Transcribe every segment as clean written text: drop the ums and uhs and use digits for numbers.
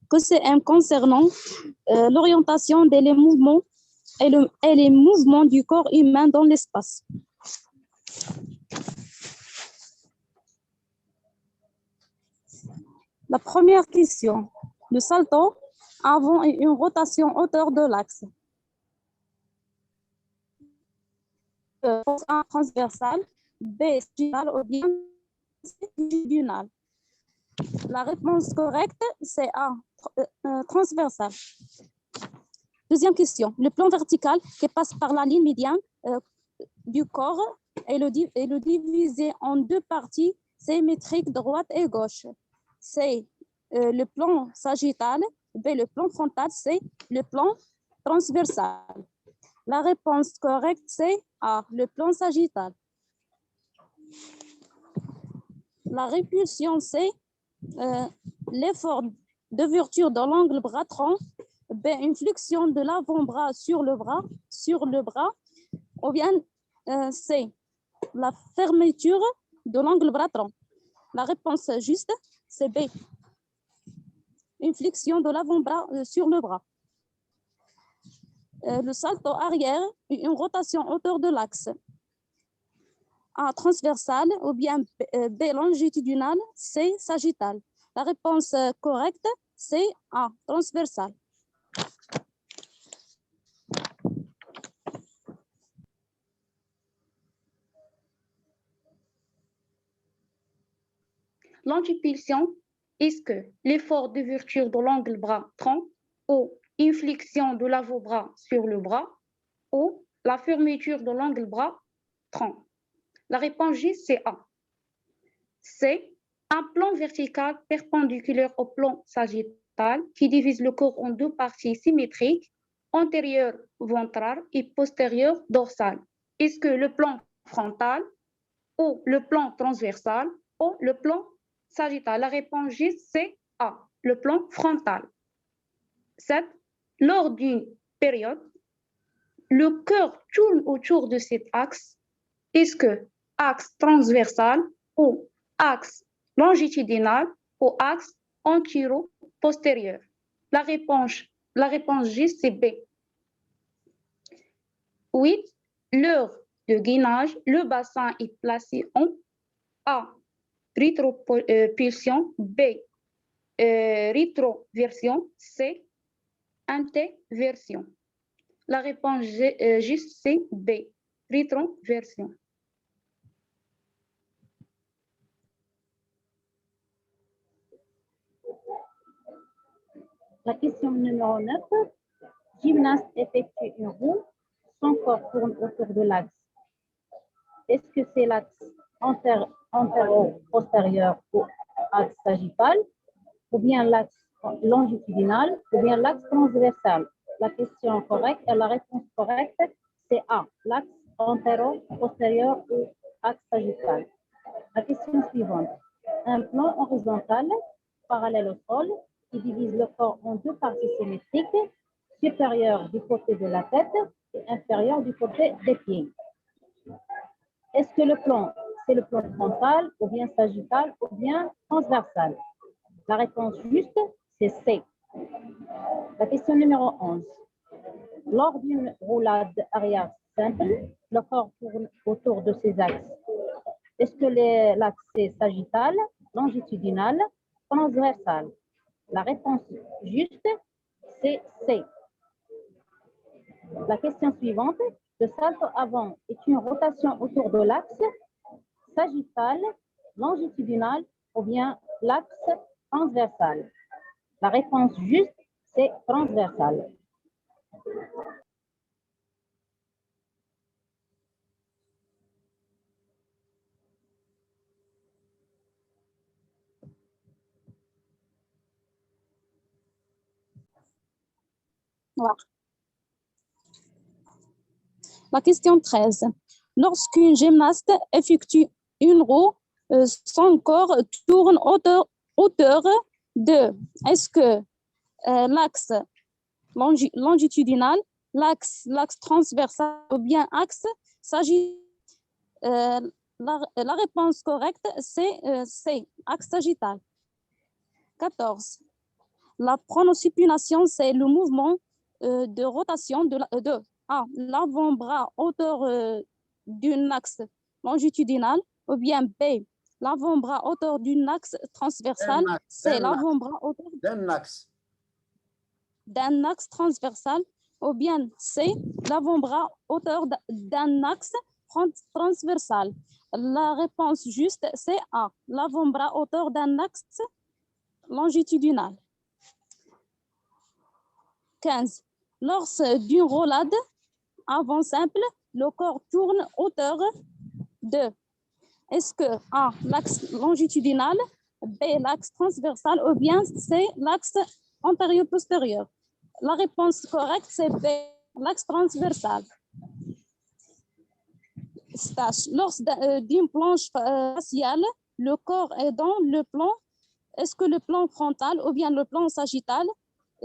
QCM concernant l'orientation des mouvements et les mouvements du corps humain dans l'espace. La première question, le salto avant une rotation hauteur de l'axe. A transversal, B diagonal ou bien C diagonal. La réponse correcte, c'est A, transversal. Deuxième question, le plan vertical qui passe par la ligne médiane du corps est le divisé en deux parties symétriques, droite et gauche. C'est le plan sagittal, B, le plan frontal, C, le plan transversal. La réponse correcte, c'est A, le plan sagittal. La répulsion, c'est l'effort d'ouverture de l'angle bras tronc, B, une flexion de l'avant-bras sur le bras, ou bien C, la fermeture de l'angle bras tronc. La réponse juste, c'est B, une flexion de l'avant-bras sur le bras. Le salto arrière, une rotation hauteur de l'axe. A, transversale, ou bien B, longitudinale, C, sagittale. La réponse correcte, c'est A, transversale. L'antipulsion, est-ce que l'effort d'ouverture de l'angle bras-tronc ou une flexion de l'avant-bras sur le bras ou la fermeture de l'angle bras-tronc? La réponse J, c'est A. C'est un plan vertical perpendiculaire au plan sagittal qui divise le corps en deux parties symétriques, antérieure ventrale et postérieure dorsale. Est-ce que le plan frontal ou le plan transversal ou le plan sagittal? La réponse J, c'est A, le plan frontal. 7. Lors d'une période, le cœur tourne autour de cet axe. Est-ce que axe transversal ou axe longitudinal ou axe antéro-postérieur? La réponse J, c'est B. 8. Lors de gainage, le bassin est placé en A, rétropulsion, B, rétroversion, C, antéversion. La réponse J, c'est B, rétroversion. La question numéro 9. Gymnaste effectue une roue, son corps tourne autour de l'axe. Est-ce que c'est l'axe antéro-postérieur ou axe sagittal, ou bien l'axe longitudinal, ou bien l'axe transversal? La question correcte et la réponse correcte, c'est A, l'axe antéro-postérieur ou axe sagittal. La question suivante. Un plan horizontal parallèle au sol qui divise le corps en deux parties symétriques, supérieure du côté de la tête et inférieure du côté des pieds. Est-ce que le plan, c'est le plan frontal, ou bien sagittal, ou bien transversal? La réponse juste, c'est C. La question numéro 11. Lors d'une roulade arrière simple, le corps tourne autour de ses axes. Est-ce que l'axe est sagittal, longitudinal, transversal? La réponse juste, c'est C. La question suivante. Le salto avant est une rotation autour de l'axe sagittal, longitudinal ou bien l'axe transversal. La réponse juste, c'est transversal. Voilà. La question 13. Lorsqu'une gymnaste effectue une roue, son corps tourne hauteur de, est-ce que l'axe longitudinal, l'axe transversal ou bien axe sagittal? La réponse correcte, c'est C, axe sagittal. 14. La pronosupination, c'est le mouvement de rotation de A, l'avant-bras hauteur d'un axe longitudinal, ou bien B, l'avant-bras hauteur d'un axe transversal, C, l'avant-bras hauteur d'un axe transversal, ou bien C, l'avant-bras hauteur d'un axe transversal. La réponse juste, c'est A, l'avant-bras hauteur d'un axe longitudinal. 15. Lors d'une roulade avant simple, le corps tourne hauteur de. Est-ce que A, l'axe longitudinal, B, l'axe transversal, ou bien C, l'axe antérieur-postérieur? La réponse correcte, c'est B, l'axe transversal. Stage. Lors d'une planche faciale, le corps est dans le plan. Est-ce que le plan frontal ou bien le plan sagittal?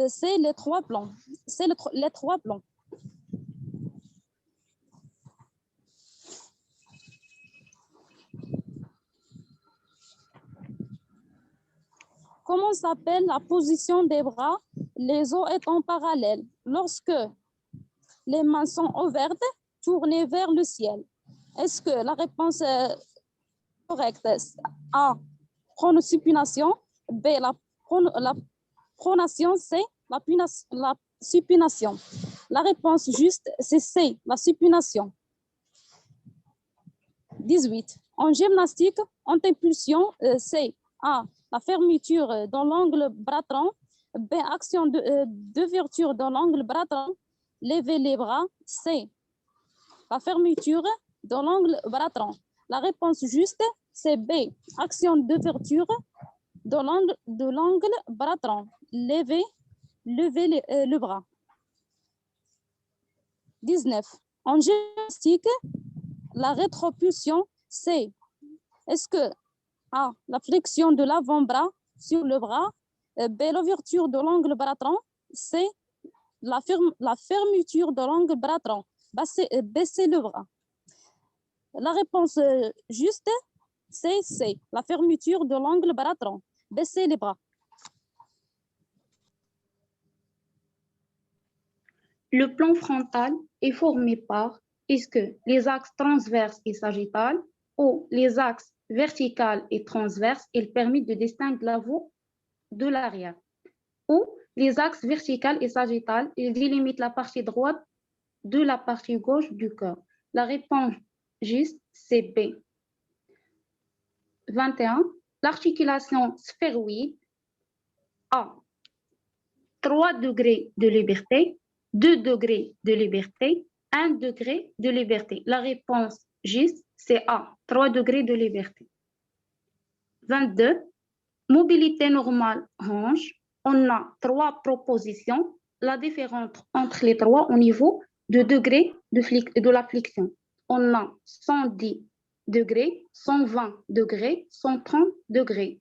C'est les trois plans. C'est les trois plans. Comment s'appelle la position des bras, les os étant parallèles? Lorsque les mains sont ouvertes, tournées vers le ciel. Est-ce que la réponse est correcte? A, pronosupination. B, la pronation. C, la supination. La réponse juste, c'est C, la supination. 18. En gymnastique, en impulsion, C, A, la fermeture dans l'angle bras-tronc. B, action d'ouverture dans l'angle bras-tronc. Lever les bras. C, la fermeture dans l'angle bras-tronc. La réponse juste, c'est B, action d'ouverture dans l'angle bras-tronc. Lever le bras. 19. En gymnastique, la rétropulsion, c'est, est-ce que A, la flexion de l'avant-bras sur le bras, B, l'ouverture de l'angle bras-tronc, C, la fermeture de l'angle bras-tronc, baisser le bras. La réponse juste, c'est C, la fermeture de l'angle bras-tronc, baisser les bras. Le plan frontal est formé par est-ce que les axes transverses et sagittales ou les axes verticales et transverses, ils permettent de distinguer l'avant de l'arrière. Ou les axes verticales et sagittales, ils délimitent la partie droite de la partie gauche du corps. La réponse juste, c'est B. 21. L'articulation sphéroïde a 3 degrés de liberté, 2 degrés de liberté, 1 degré de liberté. La réponse juste, c'est A, 3 degrés de liberté. 22. Mobilité normale hanche. On a 3 propositions. La différence entre les 3 au niveau de degré de la flexion. On a 110 degrés, 120 degrés, 130 degrés.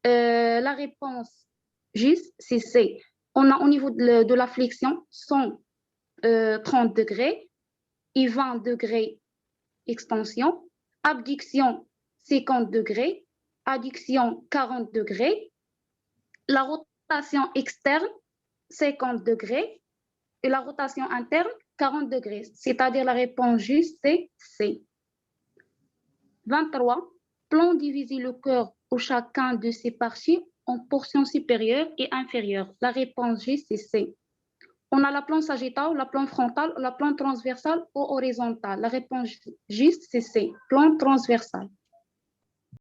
La réponse juste, c'est C. On a au niveau de la flexion 130 degrés et 20 degrés extension, abduction 50 degrés, adduction 40 degrés, la rotation externe 50 degrés et la rotation interne 40 degrés, c'est-à-dire la réponse juste c'est C. 23. Plan diviser le corps ou chacun de ses parties en portions supérieures et inférieures. La réponse juste c'est C. On a la plan sagittal, la plan frontal, la plan transversal ou horizontal. La réponse juste c'est C, plan transversal.